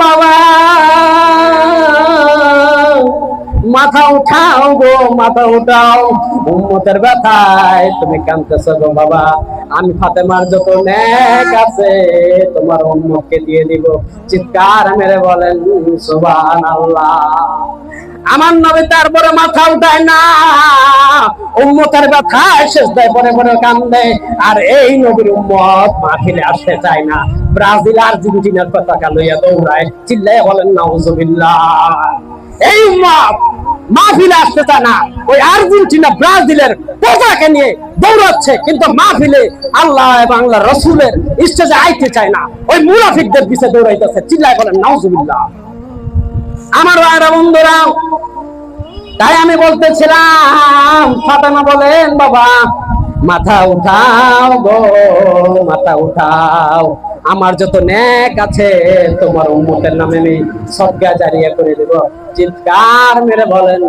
বাবা মাথা উঠাও গো, মাথা উঠাও, উম্মতের ব্যথায় তুমি কাঁদতেছো গো বাবা। আমি ফাতেমার যত নেক আছে তোমার উম্মতকে দিয়ে দিব। চিৎকার মেরে বলেন সুবহানাল্লাহ। আমার নবী তারপরে মাথা উঠায় না, উম্মতের ব্যথায় সিজদায় পড়ে পড়ে কান্দে। আর এই নবীর উম্মত মাহফিলে আসতে চায় না, ব্রাজিল আর্জেন্টিনার পতাকা লইয়া দৌড়ায়। চিল্লাইয়া বলেন নাউজুবিল্লাহ। এই উম্মত মাহফিলে আসতে চায় না, ওই আর্জেন্টিনা ব্রাজিলের পতাকা নিয়ে দৌড়াচ্ছে, কিন্তু মাহফিলে আল্লাহ এবং আল্লাহর রাসূলের স্টেজে আইতে চায় না, ওই মুনাফিকদের পিছে দৌড়াইতেছে। চিল্লায় বলেন নাউজুবিল্লাহ। আমার ভাইরা বন্ধুরা, তাই আমি বলতেছিলাম, ফাতেমা বলেন বাবা মাথা উঠাও গো, মাথা উঠাও, আমার যত নেক আছে তোমার উম্মতের নামে আমি সদকা জারিয়া করে দেব। চিৎকার মেরে বলেন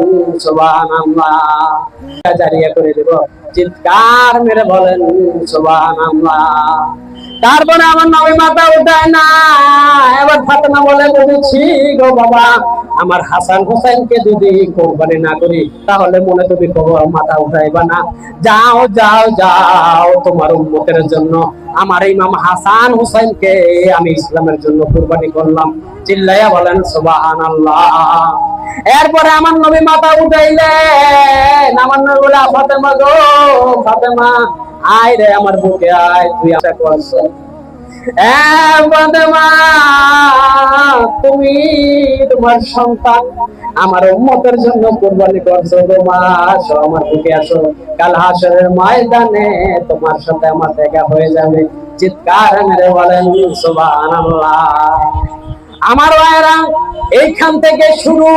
সুবহানাল্লাহ। জারিয়া করে দেব। চিৎকার মেরে বলেন সুবহানাল্লাহ। তারপরে আমার নবী মাথা উঠায় না। এবার ফাতেমা বলে বলেছি গো বাবা, আমার হাসান হোসেনকে যদি কোরবানি না করি তাহলে মনে তুমি মাথা উঠাইবা না। যাও যাও যাও, তোমার উম্মতের জন্য আমার ইমাম হাসান হোসেনকে আমি ইসলামের জন্য কোরবানি করলাম। চিল্লাইয়া বলেন সুবহানাল্লাহ। এরপরে আমার নবী মাথা উঠাইলেন। আমার নবী বলে ফাতেমা গো, ফাতেমা আয় রে আমার বুকে আয়, তুই আশা করছো। ফাতেমা তুমি তোমার সন্তান আমার উম্মতের জন্য কুরবানি করছো, তোমার আসো আমার বুকে আসো, কাল হাশরের ময়দানে তোমার সাথে আমার দেখা হয়ে যাবে। চিৎকার মেরে বলেন সুবহানাল্লাহ। আমার ভাইরা এইখান থেকে শুরু।